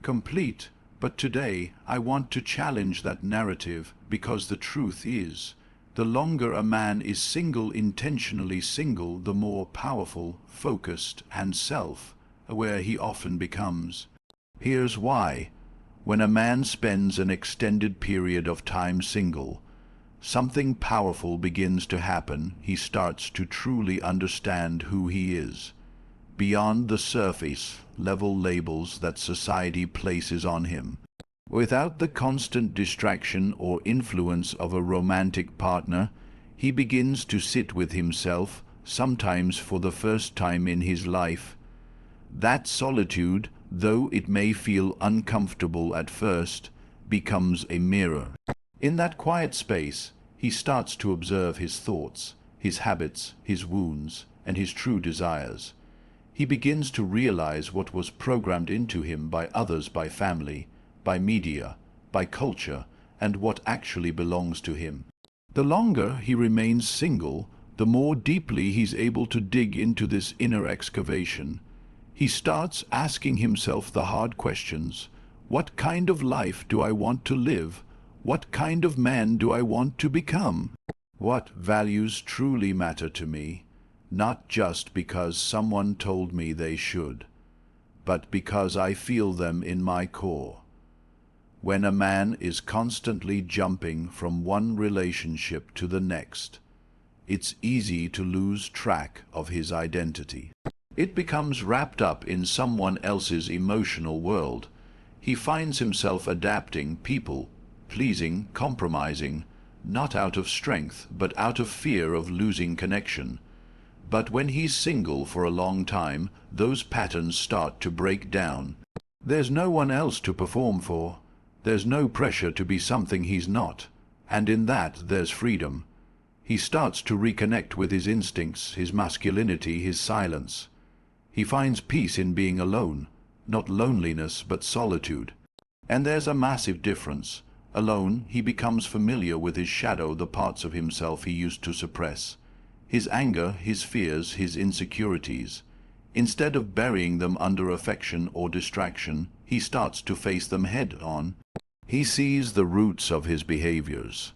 complete, but today I want to challenge that narrative because the truth is, the longer a man is single, intentionally single, the more powerful, focused, and self-aware he often becomes. Here's why. When a man spends an extended period of time single, something powerful begins to happen. He starts to truly understand who he is, beyond the surface level labels that society places on him. Without the constant distraction or influence of a romantic partner, he begins to sit with himself, sometimes for the first time in his life. That solitude, though it may feel uncomfortable at first, becomes a mirror. In that quiet space, he starts to observe his thoughts, his habits, his wounds, and his true desires. He begins to realize what was programmed into him by others, by family, by media, by culture, and what actually belongs to him. The longer he remains single, the more deeply he's able to dig into this inner excavation. He starts asking himself the hard questions. What kind of life do I want to live? What kind of man do I want to become? What values truly matter to me? Not just because someone told me they should, but because I feel them in my core. When a man is constantly jumping from one relationship to the next, it's easy to lose track of his identity. It becomes wrapped up in someone else's emotional world. He finds himself adapting, people, pleasing, compromising, not out of strength, but out of fear of losing connection. But when he's single for a long time, those patterns start to break down. There's no one else to perform for. There's no pressure to be something he's not. And in that, there's freedom. He starts to reconnect with his instincts, his masculinity, his silence. He finds peace in being alone, not loneliness, but solitude. And there's a massive difference. Alone, he becomes familiar with his shadow, the parts of himself he used to suppress. His anger, his fears, his insecurities. Instead of burying them under affection or distraction, he starts to face them head-on. He sees the roots of his behaviors.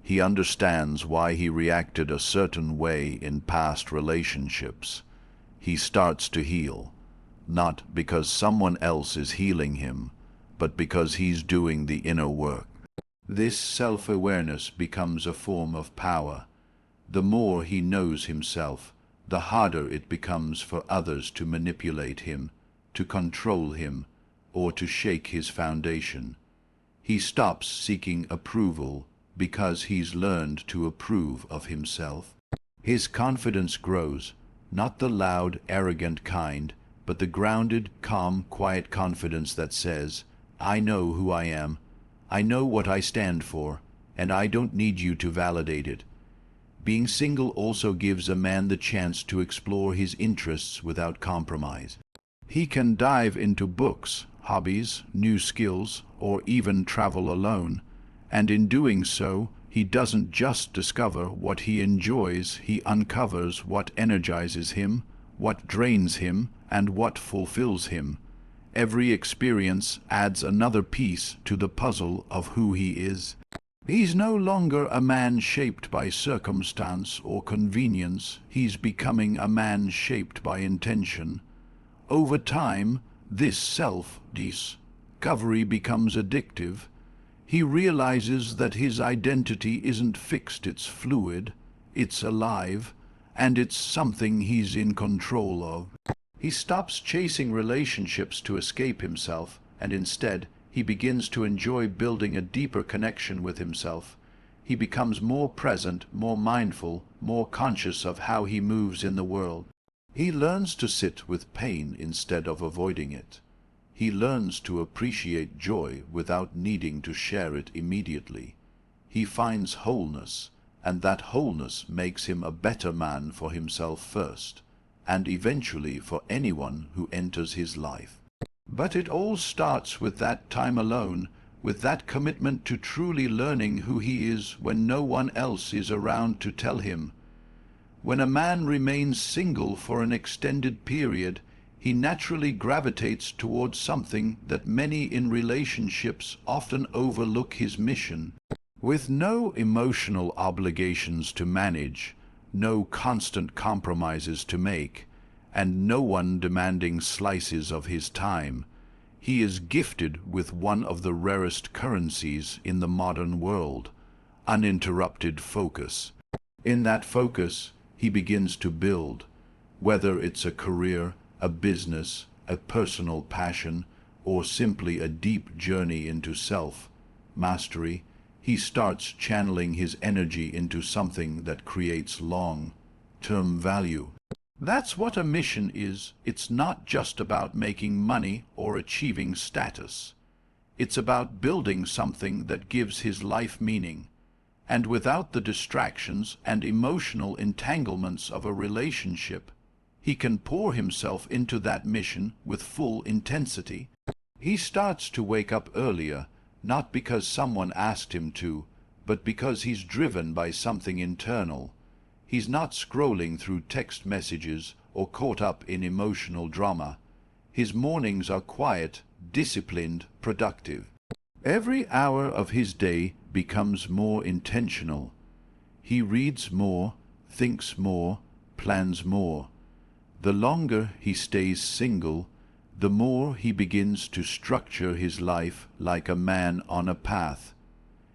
He understands why he reacted a certain way in past relationships. He starts to heal, not because someone else is healing him, but because he's doing the inner work. This self-awareness becomes a form of power. The more he knows himself, the harder it becomes for others to manipulate him, to control him, or to shake his foundation. He stops seeking approval because he's learned to approve of himself. His confidence grows, not the loud, arrogant kind, but the grounded, calm, quiet confidence that says, I know who I am, I know what I stand for, and I don't need you to validate it. Being single also gives a man the chance to explore his interests without compromise. He can dive into books, hobbies, new skills, or even travel alone, and in doing so, he doesn't just discover what he enjoys, he uncovers what energizes him, what drains him, and what fulfills him. Every experience adds another piece to the puzzle of who he is. He's no longer a man shaped by circumstance or convenience. He's becoming a man shaped by intention. Over time, this self-discovery becomes addictive. He realizes that his identity isn't fixed, it's fluid, it's alive, and it's something he's in control of. He stops chasing relationships to escape himself, and instead, he begins to enjoy building a deeper connection with himself. He becomes more present, more mindful, more conscious of how he moves in the world. He learns to sit with pain instead of avoiding it. He learns to appreciate joy without needing to share it immediately. He finds wholeness, and that wholeness makes him a better man for himself first, and eventually for anyone who enters his life. But it all starts with that time alone, with that commitment to truly learning who he is when no one else is around to tell him. When a man remains single for an extended period, he naturally gravitates towards something that many in relationships often overlook: his mission. With no emotional obligations to manage, no constant compromises to make, and no one demanding slices of his time, he is gifted with one of the rarest currencies in the modern world: uninterrupted focus. In that focus, he begins to build, whether it's a career, a business, a personal passion, or simply a deep journey into self-mastery. He starts channeling his energy into something that creates long-term value. That's what a mission is. It's not just about making money or achieving status. It's about building something that gives his life meaning. And without the distractions and emotional entanglements of a relationship, he can pour himself into that mission with full intensity. He starts to wake up earlier, not because someone asked him to, but because he's driven by something internal. He's not scrolling through text messages or caught up in emotional drama. His mornings are quiet, disciplined, productive. Every hour of his day becomes more intentional. He reads more, thinks more, plans more. The longer he stays single, the more he begins to structure his life like a man on a path.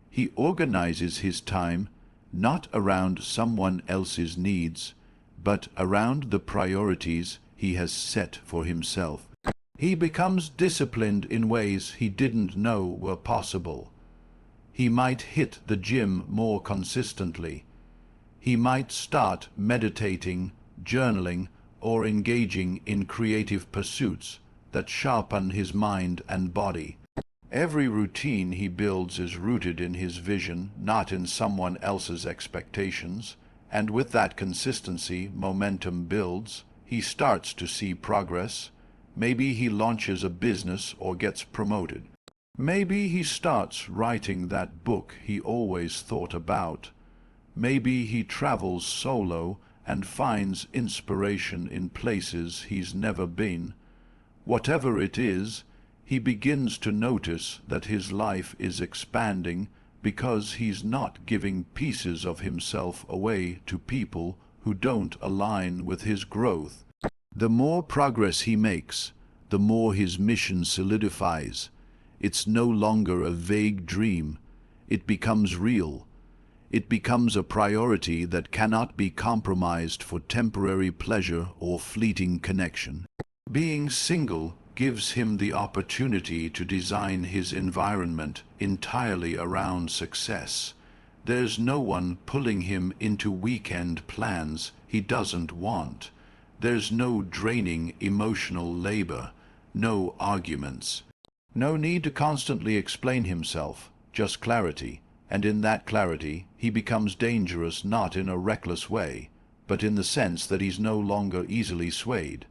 He organizes his time not around someone else's needs, but around the priorities he has set for himself. He becomes disciplined in ways he didn't know were possible. He might hit the gym more consistently. He might start meditating, journaling, or engaging in creative pursuits that sharpen his mind and body. Every routine he builds is rooted in his vision, not in someone else's expectations, and with that consistency, momentum builds. He starts to see progress. Maybe he launches a business or gets promoted. Maybe he starts writing that book he always thought about. Maybe he travels solo and finds inspiration in places he's never been. Whatever it is, he begins to notice that his life is expanding because he's not giving pieces of himself away to people who don't align with his growth. The more progress he makes, the more his mission solidifies. It's no longer a vague dream. It becomes real. It becomes a priority that cannot be compromised for temporary pleasure or fleeting connection. Being single gives him the opportunity to design his environment entirely around success. There's no one pulling him into weekend plans he doesn't want. There's no draining emotional labor, no arguments. No need to constantly explain himself, just clarity. And in that clarity, he becomes dangerous not in a reckless way, but in the sense that he's no longer easily swayed.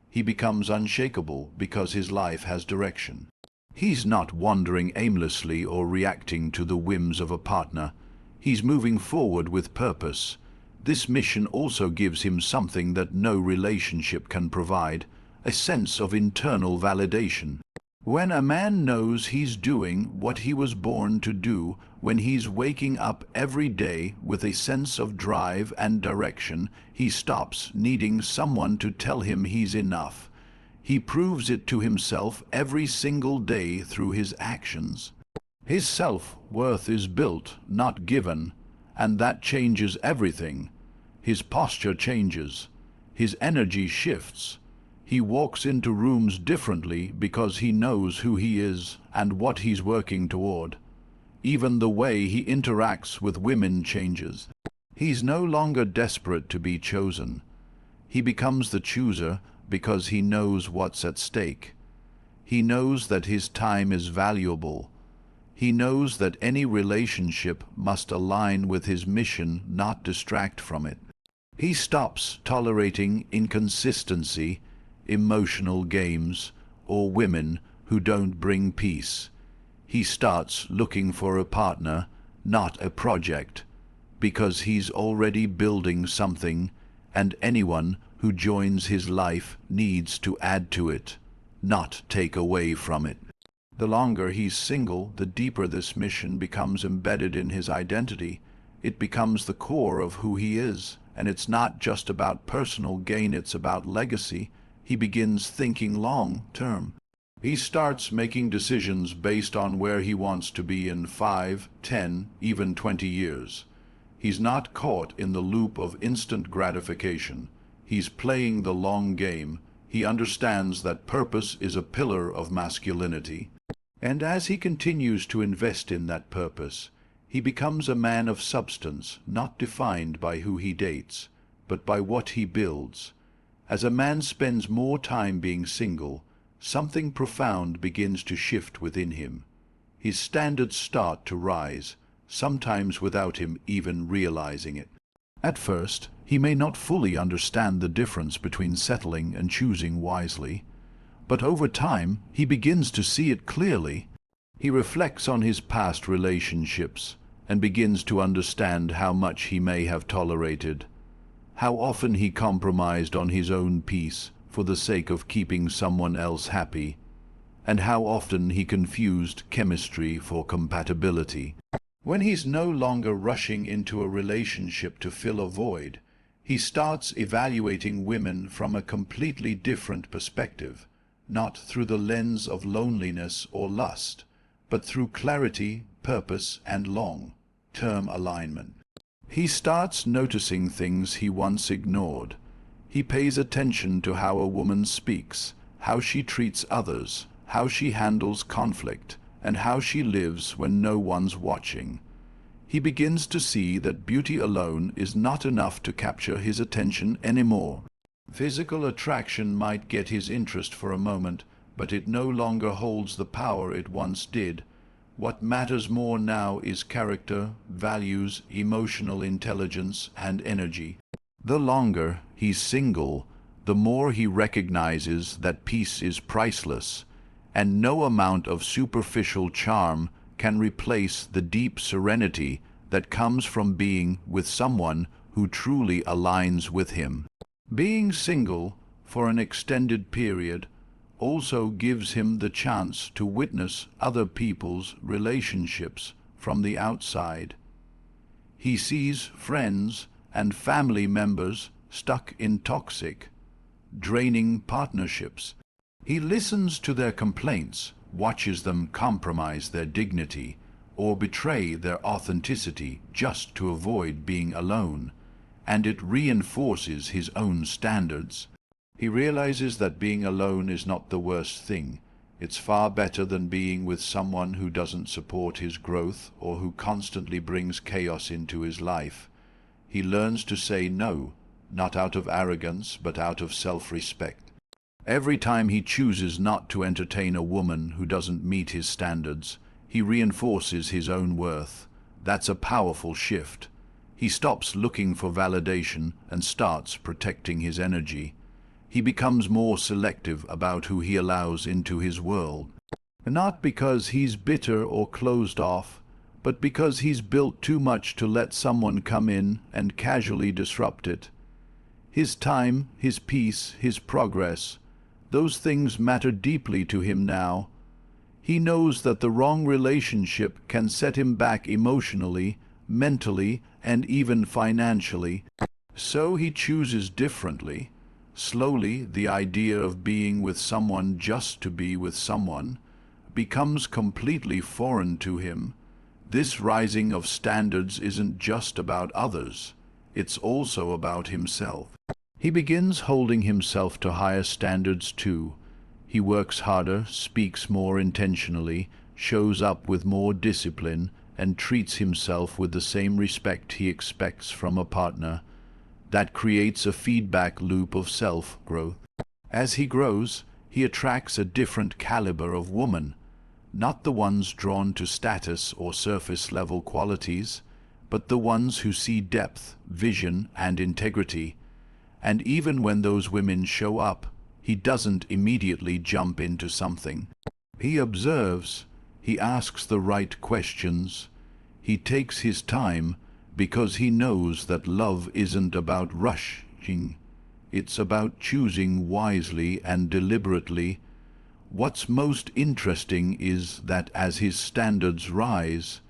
He becomes unshakable because his life has direction. He's not wandering aimlessly or reacting to the whims of a partner. He's moving forward with purpose. This mission also gives him something that no relationship can provide: a sense of internal validation. When a man knows he's doing what he was born to do, when he's waking up every day with a sense of drive and direction, he stops needing someone to tell him he's enough. He proves it to himself every single day through his actions. His self-worth is built, not given, and that changes everything. His posture changes. His energy shifts. He walks into rooms differently because he knows who he is and what he's working toward. Even the way he interacts with women changes. He's no longer desperate to be chosen. He becomes the chooser because he knows what's at stake. He knows that his time is valuable. He knows that any relationship must align with his mission, not distract from it. He stops tolerating inconsistency, emotional games, or women who don't bring peace. He starts looking for a partner, not a project, because he's already building something, and anyone who joins his life needs to add to it, not take away from it. The longer he's single, the deeper this mission becomes embedded in his identity. It becomes the core of who he is, and it's not just about personal gain, it's about legacy. He begins thinking long term. He starts making decisions based on where he wants to be in 5, 10, even 20 years. He's not caught in the loop of instant gratification. He's playing the long game. He understands that purpose is a pillar of masculinity. And as he continues to invest in that purpose, he becomes a man of substance, not defined by who he dates, but by what he builds. As a man spends more time being single, something profound begins to shift within him. His standards start to rise, sometimes without him even realizing it. At first, he may not fully understand the difference between settling and choosing wisely, but over time he begins to see it clearly. He reflects on his past relationships and begins to understand how much he may have tolerated, how often he compromised on his own peace for the sake of keeping someone else happy, and how often he confused chemistry for compatibility. When he's no longer rushing into a relationship to fill a void, he starts evaluating women from a completely different perspective, not through the lens of loneliness or lust, but through clarity, purpose, and long-term alignment. He starts noticing things he once ignored. He pays attention to how a woman speaks, how she treats others, how she handles conflict, and how she lives when no one's watching. He begins to see that beauty alone is not enough to capture his attention anymore. Physical attraction might get his interest for a moment, but it no longer holds the power it once did. What matters more now is character, values, emotional intelligence, and energy. The longer he's single, the more he recognizes that peace is priceless, and no amount of superficial charm can replace the deep serenity that comes from being with someone who truly aligns with him. Being single for an extended period also gives him the chance to witness other people's relationships from the outside. He sees friends and family members stuck in toxic, draining partnerships. He listens to their complaints, watches them compromise their dignity or betray their authenticity just to avoid being alone, and it reinforces his own standards. He realizes that being alone is not the worst thing. It's far better than being with someone who doesn't support his growth or who constantly brings chaos into his life. He learns to say no, not out of arrogance, but out of self-respect. Every time he chooses not to entertain a woman who doesn't meet his standards, he reinforces his own worth. That's a powerful shift. He stops looking for validation and starts protecting his energy. He becomes more selective about who he allows into his world. Not because he's bitter or closed off, but because he's built too much to let someone come in and casually disrupt it. His time, his peace, his progress, those things matter deeply to him now. He knows that the wrong relationship can set him back emotionally, mentally, and even financially. So he chooses differently. Slowly, the idea of being with someone just to be with someone becomes completely foreign to him. This rising of standards isn't just about others, it's also about himself. He begins holding himself to higher standards too. He works harder, speaks more intentionally, shows up with more discipline, and treats himself with the same respect he expects from a partner. That creates a feedback loop of self-growth. As he grows, he attracts a different caliber of woman, not the ones drawn to status or surface-level qualities, but the ones who see depth, vision, and integrity. And even when those women show up, he doesn't immediately jump into something. He observes, he asks the right questions, he takes his time, because he knows that love isn't about rushing. It's about choosing wisely and deliberately. What's most interesting is that as his standards rise,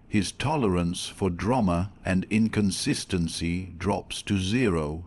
his tolerance for drama and inconsistency drops to zero.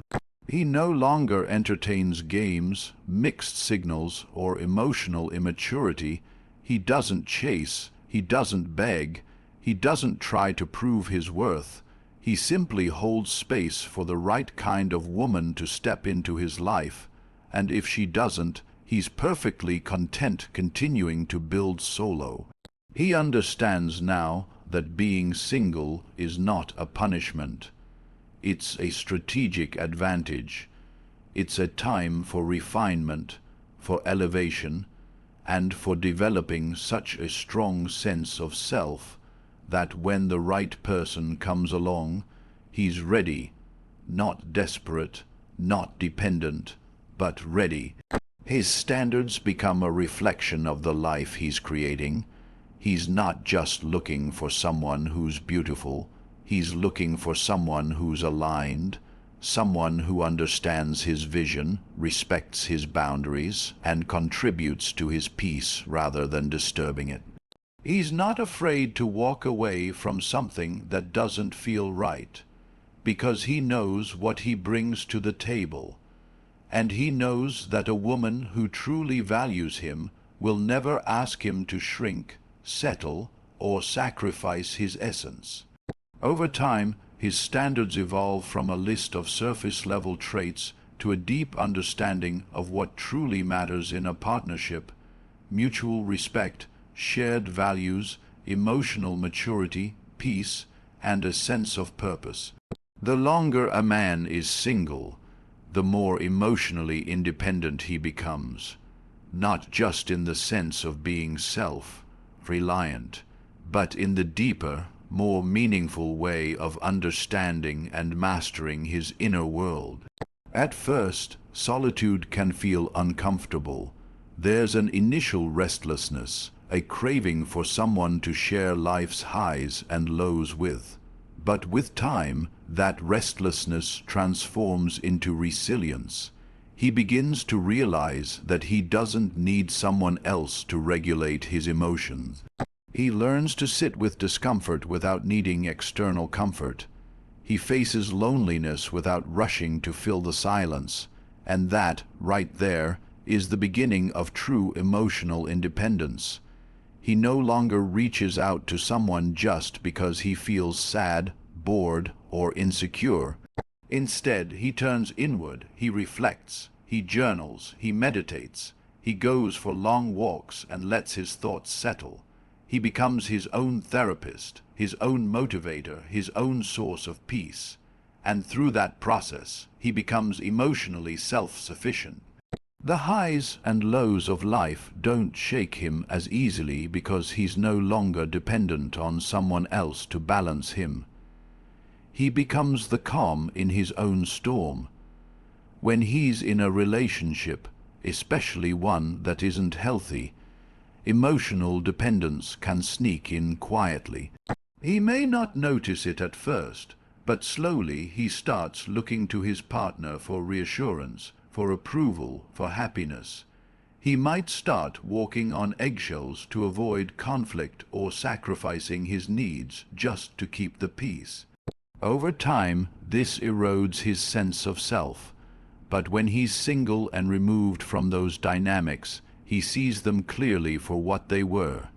He no longer entertains games, mixed signals, or emotional immaturity. He doesn't chase, he doesn't beg, he doesn't try to prove his worth. He simply holds space for the right kind of woman to step into his life, and if she doesn't, he's perfectly content continuing to build solo. He understands now that being single is not a punishment. It's a strategic advantage. It's a time for refinement, for elevation, and for developing such a strong sense of self that when the right person comes along, he's ready, not desperate, not dependent, but ready. His standards become a reflection of the life he's creating. He's not just looking for someone who's beautiful. He's looking for someone who's aligned, someone who understands his vision, respects his boundaries, and contributes to his peace rather than disturbing it. He's not afraid to walk away from something that doesn't feel right, because he knows what he brings to the table, and he knows that a woman who truly values him will never ask him to shrink, settle, or sacrifice his essence. Over time, his standards evolve from a list of surface-level traits to a deep understanding of what truly matters in a partnership: mutual respect, shared values, emotional maturity, peace, and a sense of purpose. The longer a man is single, the more emotionally independent he becomes, not just in the sense of being self-reliant, but in the deeper, more meaningful way of understanding and mastering his inner world. At first, solitude can feel uncomfortable. There's an initial restlessness, a craving for someone to share life's highs and lows with. But with time, that restlessness transforms into resilience. He begins to realize that he doesn't need someone else to regulate his emotions. He learns to sit with discomfort without needing external comfort. He faces loneliness without rushing to fill the silence, and that, right there, is the beginning of true emotional independence. He no longer reaches out to someone just because he feels sad, bored, or insecure. Instead, he turns inward, he reflects, he journals, he meditates, he goes for long walks and lets his thoughts settle. He becomes his own therapist, his own motivator, his own source of peace. And through that process, he becomes emotionally self-sufficient. The highs and lows of life don't shake him as easily because he's no longer dependent on someone else to balance him. He becomes the calm in his own storm. When he's in a relationship, especially one that isn't healthy, emotional dependence can sneak in quietly. He may not notice it at first, but slowly he starts looking to his partner for reassurance, for approval, for happiness. He might start walking on eggshells to avoid conflict or sacrificing his needs just to keep the peace. Over time, this erodes his sense of self, but when he's single and removed from those dynamics, he sees them clearly for what they were.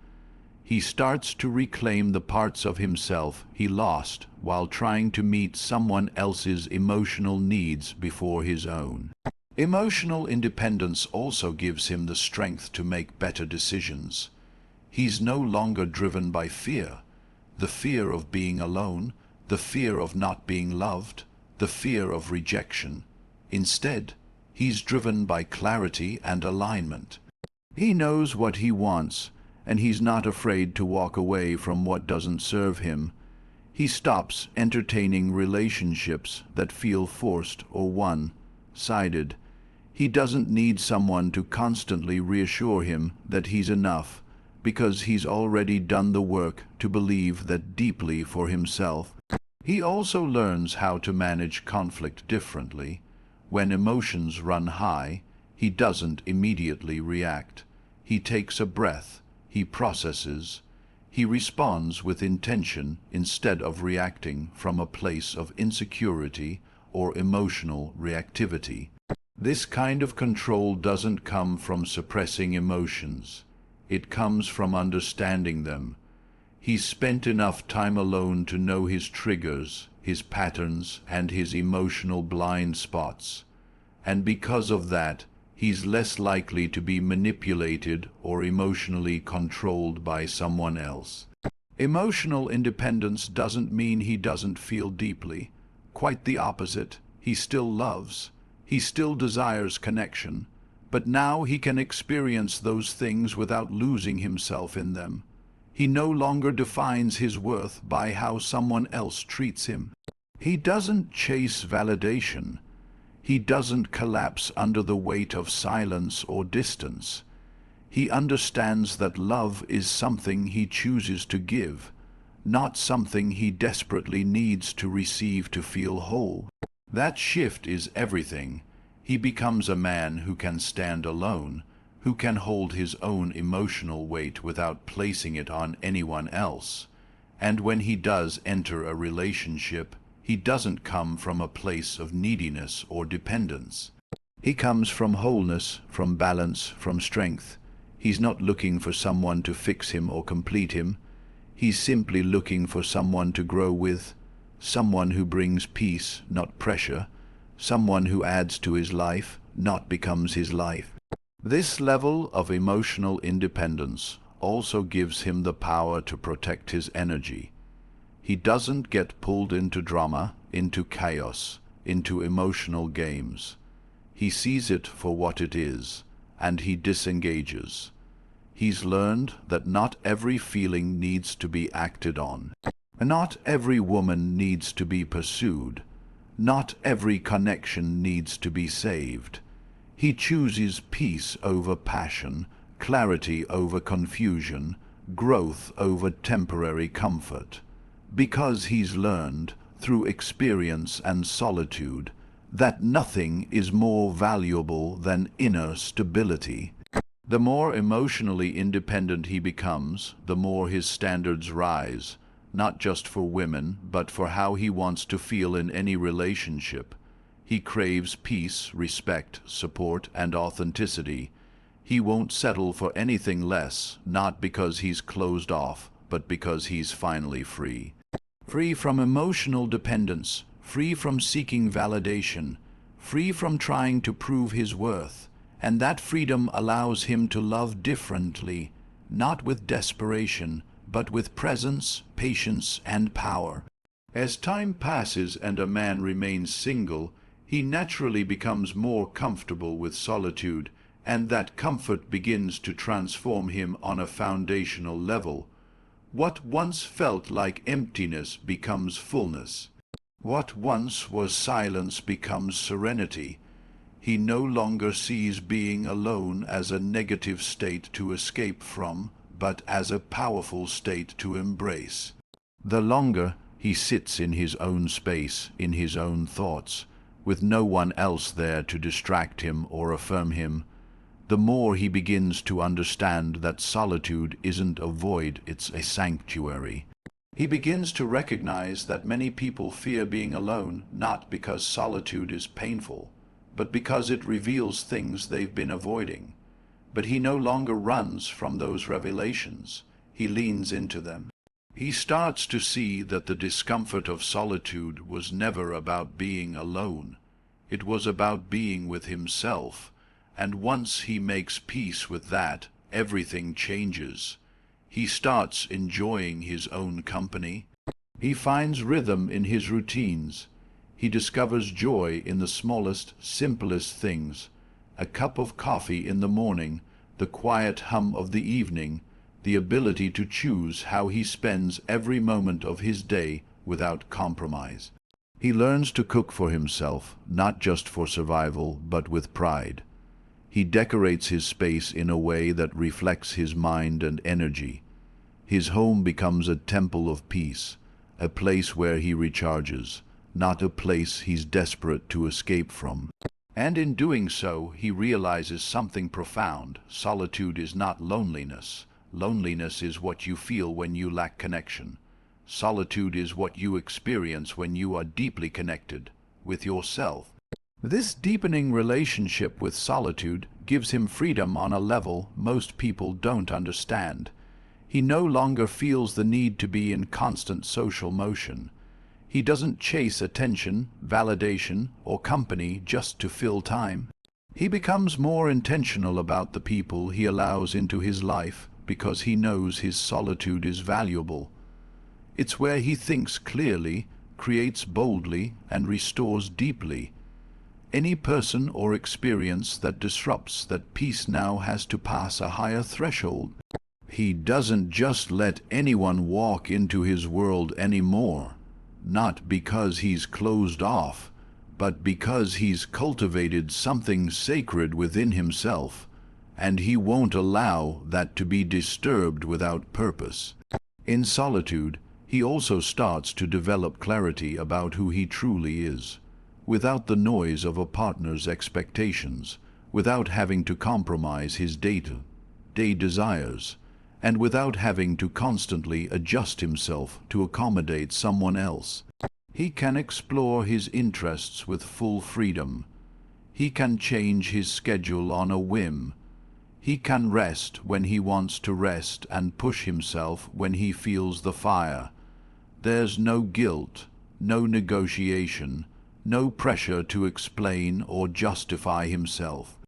He starts to reclaim the parts of himself he lost while trying to meet someone else's emotional needs before his own. Emotional independence also gives him the strength to make better decisions. He's no longer driven by fear, the fear of being alone, the fear of not being loved, the fear of rejection. Instead, he's driven by clarity and alignment. He knows what he wants, and he's not afraid to walk away from what doesn't serve him. He stops entertaining relationships that feel forced or one-sided. He doesn't need someone to constantly reassure him that he's enough, because he's already done the work to believe that deeply for himself. He also learns how to manage conflict differently. When emotions run high, he doesn't immediately react. He takes a breath, he processes, he responds with intention instead of reacting from a place of insecurity or emotional reactivity. This kind of control doesn't come from suppressing emotions. It comes from understanding them. He's spent enough time alone to know his triggers, his patterns, and his emotional blind spots. And because of that, he's less likely to be manipulated or emotionally controlled by someone else. Emotional independence doesn't mean he doesn't feel deeply. Quite the opposite. He still loves. He still desires connection. But now he can experience those things without losing himself in them. He no longer defines his worth by how someone else treats him. He doesn't chase validation. He doesn't collapse under the weight of silence or distance. He understands that love is something he chooses to give, not something he desperately needs to receive to feel whole. That shift is everything. He becomes a man who can stand alone, who can hold his own emotional weight without placing it on anyone else. And when he does enter a relationship, he doesn't come from a place of neediness or dependence. He comes from wholeness, from balance, from strength. He's not looking for someone to fix him or complete him. He's simply looking for someone to grow with, someone who brings peace, not pressure, someone who adds to his life, not becomes his life. This level of emotional independence also gives him the power to protect his energy. He doesn't get pulled into drama, into chaos, into emotional games. He sees it for what it is, and he disengages. He's learned that not every feeling needs to be acted on. Not every woman needs to be pursued. Not every connection needs to be saved. He chooses peace over passion, clarity over confusion, growth over temporary comfort. Because he's learned, through experience and solitude, that nothing is more valuable than inner stability. The more emotionally independent he becomes, the more his standards rise, not just for women, but for how he wants to feel in any relationship. He craves peace, respect, support, and authenticity. He won't settle for anything less, not because he's closed off, but because he's finally free. Free from emotional dependence, free from seeking validation, free from trying to prove his worth. And that freedom allows him to love differently, not with desperation, but with presence, patience, and power. As time passes and a man remains single, he naturally becomes more comfortable with solitude, and that comfort begins to transform him on a foundational level. What once felt like emptiness becomes fullness. What once was silence becomes serenity. He no longer sees being alone as a negative state to escape from, but as a powerful state to embrace. The longer he sits in his own space, in his own thoughts, with no one else there to distract him or affirm him, the more he begins to understand that solitude isn't a void, it's a sanctuary. He begins to recognize that many people fear being alone, not because solitude is painful, but because it reveals things they've been avoiding. But he no longer runs from those revelations. He leans into them. He starts to see that the discomfort of solitude was never about being alone. It was about being with himself. And once he makes peace with that, everything changes. He starts enjoying his own company. He finds rhythm in his routines. He discovers joy in the smallest, simplest things. A cup of coffee in the morning, the quiet hum of the evening, the ability to choose how he spends every moment of his day without compromise. He learns to cook for himself, not just for survival, but with pride. He decorates his space in a way that reflects his mind and energy. His home becomes a temple of peace, a place where he recharges, not a place he's desperate to escape from. And in doing so, he realizes something profound. Solitude is not loneliness. Loneliness is what you feel when you lack connection. Solitude is what you experience when you are deeply connected with yourself. This deepening relationship with solitude gives him freedom on a level most people don't understand. He no longer feels the need to be in constant social motion. He doesn't chase attention, validation, or company just to fill time. He becomes more intentional about the people he allows into his life because he knows his solitude is valuable. It's where he thinks clearly, creates boldly, and restores deeply. Any person or experience that disrupts that peace now has to pass a higher threshold. He doesn't just let anyone walk into his world anymore. Not because he's closed off, but because he's cultivated something sacred within himself, and he won't allow that to be disturbed without purpose. In solitude, he also starts to develop clarity about who he truly is, without the noise of a partner's expectations, without having to compromise his day-to-day desires, and without having to constantly adjust himself to accommodate someone else. He can explore his interests with full freedom. He can change his schedule on a whim. He can rest when he wants to rest and push himself when he feels the fire. There's no guilt, no negotiation, no pressure to explain or justify himself.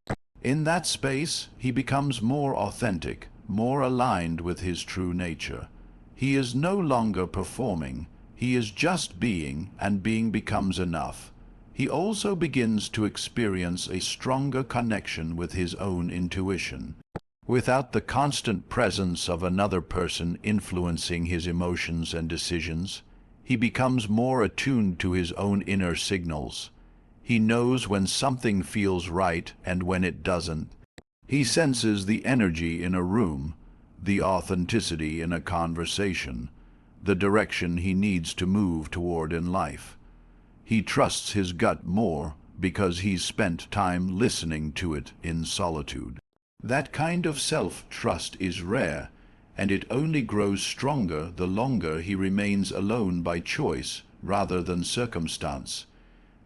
In that space, he becomes more authentic, more aligned with his true nature. He is no longer performing, he is just being, and being becomes enough. He also begins to experience a stronger connection with his own intuition. Without the constant presence of another person influencing his emotions and decisions, he becomes more attuned to his own inner signals. He knows when something feels right and when it doesn't. He senses the energy in a room, the authenticity in a conversation, the direction he needs to move toward in life. He trusts his gut more because he's spent time listening to it in solitude. That kind of self-trust is rare, and it only grows stronger the longer he remains alone by choice rather than circumstance.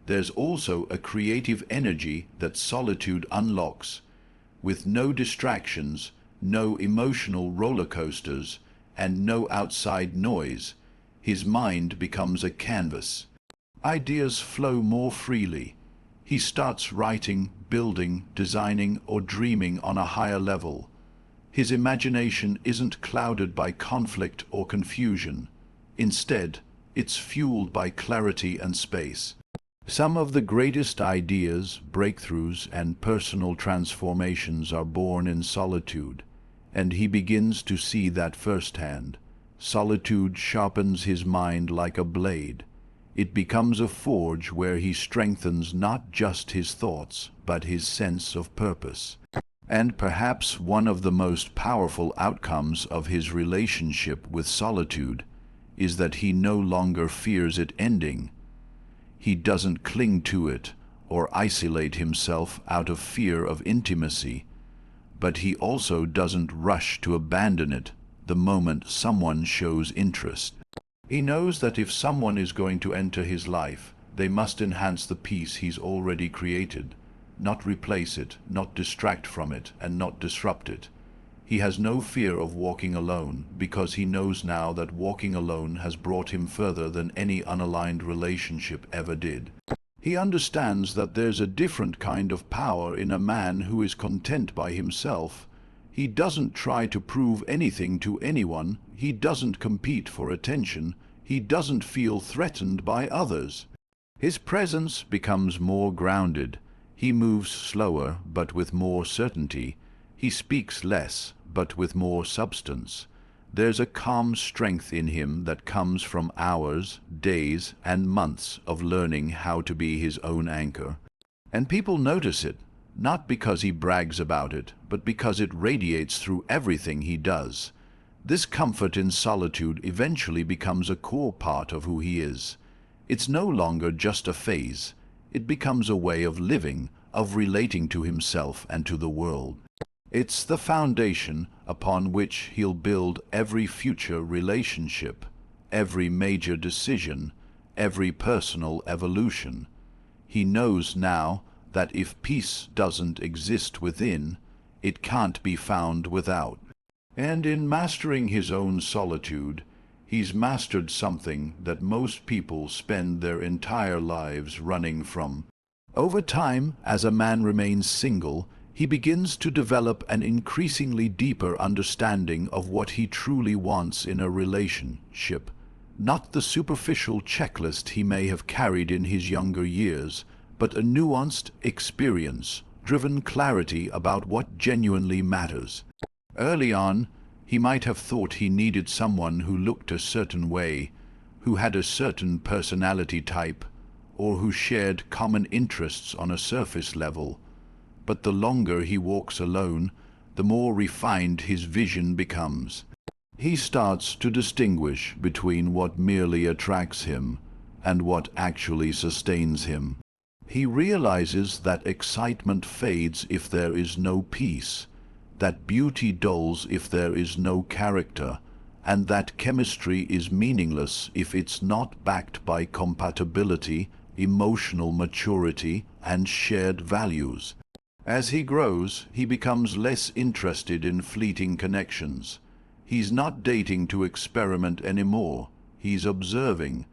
There's also a creative energy that solitude unlocks. With no distractions, no emotional roller coasters, and no outside noise, his mind becomes a canvas. Ideas flow more freely. He starts writing, building, designing, or dreaming on a higher level. His imagination isn't clouded by conflict or confusion. Instead, it's fueled by clarity and space. Some of the greatest ideas, breakthroughs, and personal transformations are born in solitude, and he begins to see that firsthand. Solitude sharpens his mind like a blade. It becomes a forge where he strengthens not just his thoughts, but his sense of purpose. And perhaps one of the most powerful outcomes of his relationship with solitude is that he no longer fears it ending. He doesn't cling to it or isolate himself out of fear of intimacy, but he also doesn't rush to abandon it the moment someone shows interest. He knows that if someone is going to enter his life, they must enhance the peace he's already created, not replace it, not distract from it, and not disrupt it. He has no fear of walking alone, because he knows now that walking alone has brought him further than any unaligned relationship ever did. He understands that there's a different kind of power in a man who is content by himself. He doesn't try to prove anything to anyone. He doesn't compete for attention. He doesn't feel threatened by others. His presence becomes more grounded. He moves slower, but with more certainty. He speaks less, but with more substance. There's a calm strength in him that comes from hours, days, and months of learning how to be his own anchor. And people notice it, not because he brags about it, but because it radiates through everything he does. This comfort in solitude eventually becomes a core part of who he is. It's no longer just a phase. It becomes a way of living, of relating to himself and to the world. It's the foundation upon which he'll build every future relationship, every major decision, every personal evolution. He knows now that if peace doesn't exist within, it can't be found without. And in mastering his own solitude, he's mastered something that most people spend their entire lives running from. Over time, as a man remains single, he begins to develop an increasingly deeper understanding of what he truly wants in a relationship. Not the superficial checklist he may have carried in his younger years, but a nuanced, experience-driven clarity about what genuinely matters. Early on, he might have thought he needed someone who looked a certain way, who had a certain personality type, or who shared common interests on a surface level. But the longer he walks alone, the more refined his vision becomes. He starts to distinguish between what merely attracts him and what actually sustains him. He realizes that excitement fades if there is no peace, that beauty dulls if there is no character, and that chemistry is meaningless if it's not backed by compatibility, emotional maturity, and shared values. As he grows, he becomes less interested in fleeting connections. He's not dating to experiment anymore. He's observing.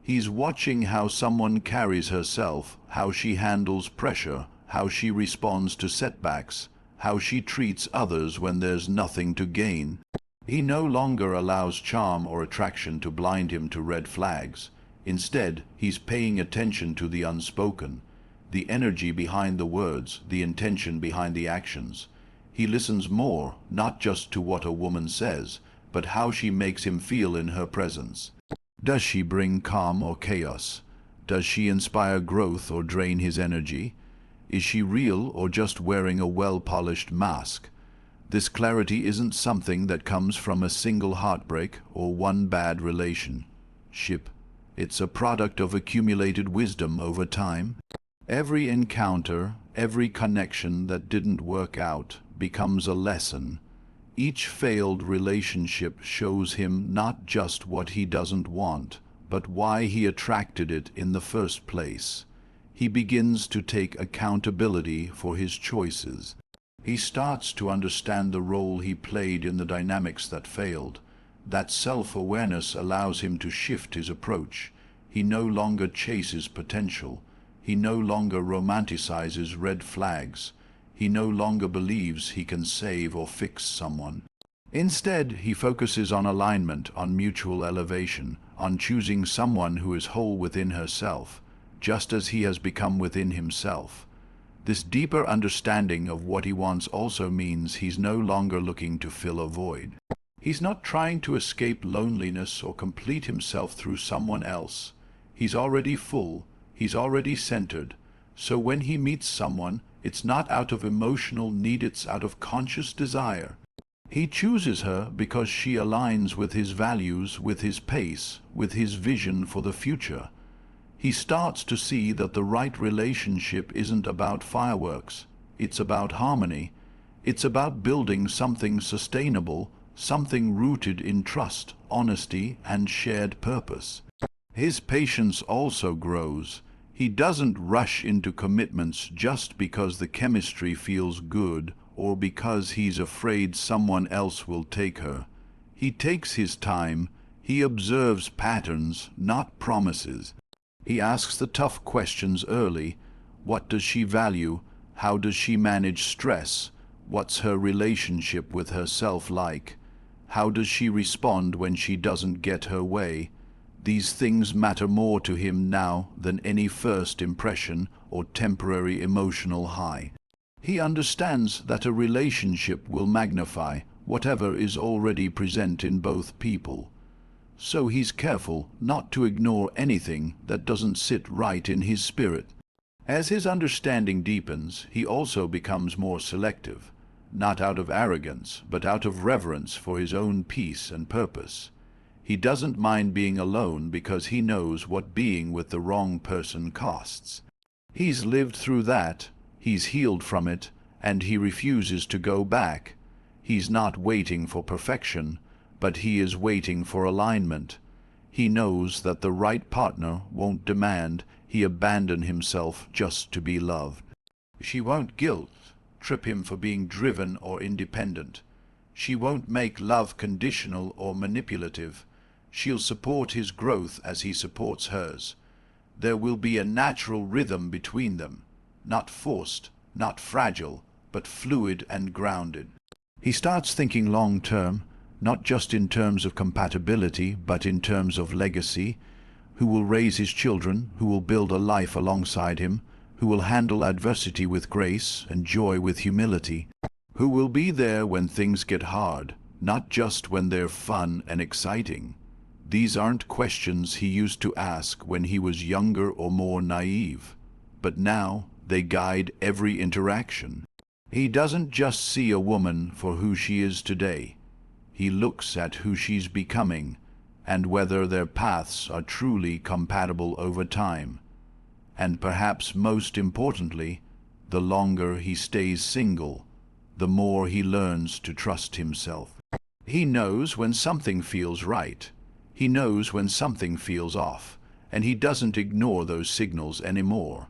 He's watching how someone carries herself, how she handles pressure, how she responds to setbacks, how she treats others when there's nothing to gain. He no longer allows charm or attraction to blind him to red flags. Instead, he's paying attention to the unspoken, the energy behind the words, the intention behind the actions. He listens more, not just to what a woman says, but how she makes him feel in her presence. Does she bring calm or chaos? Does she inspire growth or drain his energy? Is she real or just wearing a well-polished mask? This clarity isn't something that comes from a single heartbreak or one bad relationship. It's a product of accumulated wisdom over time. Every encounter, every connection that didn't work out becomes a lesson. Each failed relationship shows him not just what he doesn't want, but why he attracted it in the first place. He begins to take accountability for his choices. He starts to understand the role he played in the dynamics that failed. That self-awareness allows him to shift his approach. He no longer chases potential. He no longer romanticizes red flags. He no longer believes he can save or fix someone. Instead, he focuses on alignment, on mutual elevation, on choosing someone who is whole within herself, just as he has become within himself. This deeper understanding of what he wants also means he's no longer looking to fill a void. He's not trying to escape loneliness or complete himself through someone else. He's already full. He's already centered. So when he meets someone, it's not out of emotional need, it's out of conscious desire. He chooses her because she aligns with his values, with his pace, with his vision for the future. He starts to see that the right relationship isn't about fireworks. It's about harmony. It's about building something sustainable, something rooted in trust, honesty, and shared purpose. His patience also grows. He doesn't rush into commitments just because the chemistry feels good or because he's afraid someone else will take her. He takes his time. He observes patterns, not promises. He asks the tough questions early. What does she value? How does she manage stress? What's her relationship with herself like? How does she respond when she doesn't get her way? These things matter more to him now than any first impression or temporary emotional high. He understands that a relationship will magnify whatever is already present in both people. So he's careful not to ignore anything that doesn't sit right in his spirit. As his understanding deepens, he also becomes more selective, not out of arrogance, but out of reverence for his own peace and purpose. He doesn't mind being alone because he knows what being with the wrong person costs. He's lived through that. He's healed from it, and he refuses to go back. He's not waiting for perfection, but he is waiting for alignment. He knows that the right partner won't demand he abandon himself just to be loved. She won't guilt-trip him for being driven or independent. She won't make love conditional or manipulative. She'll support his growth as he supports hers. There will be a natural rhythm between them, not forced, not fragile, but fluid and grounded. He starts thinking long-term, not just in terms of compatibility, but in terms of legacy. Who will raise his children, who will build a life alongside him, who will handle adversity with grace and joy with humility, who will be there when things get hard, not just when they're fun and exciting. These aren't questions he used to ask when he was younger or more naive, but now they guide every interaction. He doesn't just see a woman for who she is today. He looks at who she's becoming, and whether their paths are truly compatible over time. And perhaps most importantly, the longer he stays single, the more he learns to trust himself. He knows when something feels right. He knows when something feels off, and he doesn't ignore those signals anymore.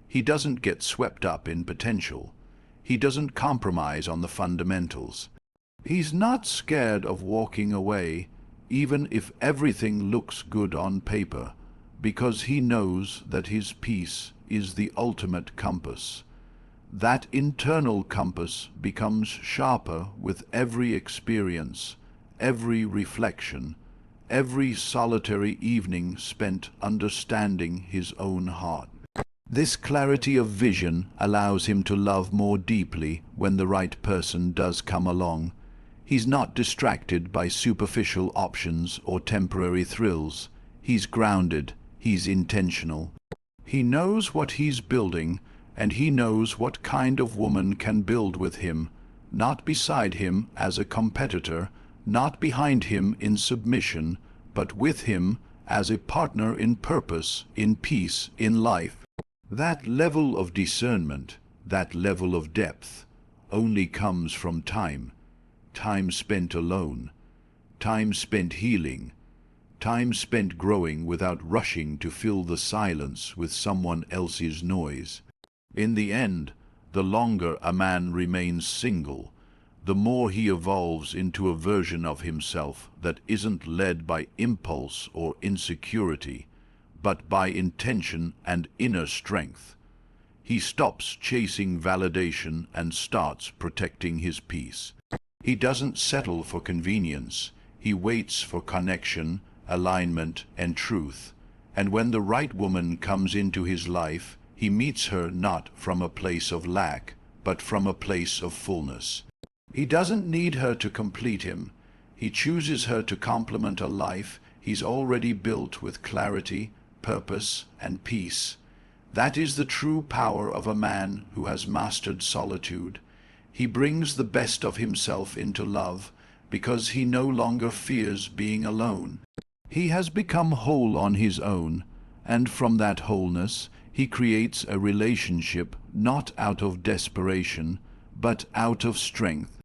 He doesn't get swept up in potential. He doesn't compromise on the fundamentals. He's not scared of walking away, even if everything looks good on paper, because he knows that his peace is the ultimate compass. That internal compass becomes sharper with every experience, every reflection, every solitary evening spent understanding his own heart. This clarity of vision allows him to love more deeply when the right person does come along. He's not distracted by superficial options or temporary thrills. He's grounded, he's intentional. He knows what he's building, and he knows what kind of woman can build with him, not beside him as a competitor, not behind him in submission, but with him as a partner in purpose, in peace, in life. That level of discernment, that level of depth, only comes from time. Time spent alone, time spent healing, time spent growing without rushing to fill the silence with someone else's noise. In the end, the longer a man remains single, the more he evolves into a version of himself that isn't led by impulse or insecurity, but by intention and inner strength. He stops chasing validation and starts protecting his peace. He doesn't settle for convenience. He waits for connection, alignment, and truth. And when the right woman comes into his life, he meets her not from a place of lack, but from a place of fullness. He doesn't need her to complete him. He chooses her to complement a life he's already built with clarity, purpose, and peace. That is the true power of a man who has mastered solitude. He brings the best of himself into love because he no longer fears being alone. He has become whole on his own, and from that wholeness he creates a relationship not out of desperation, but out of strength.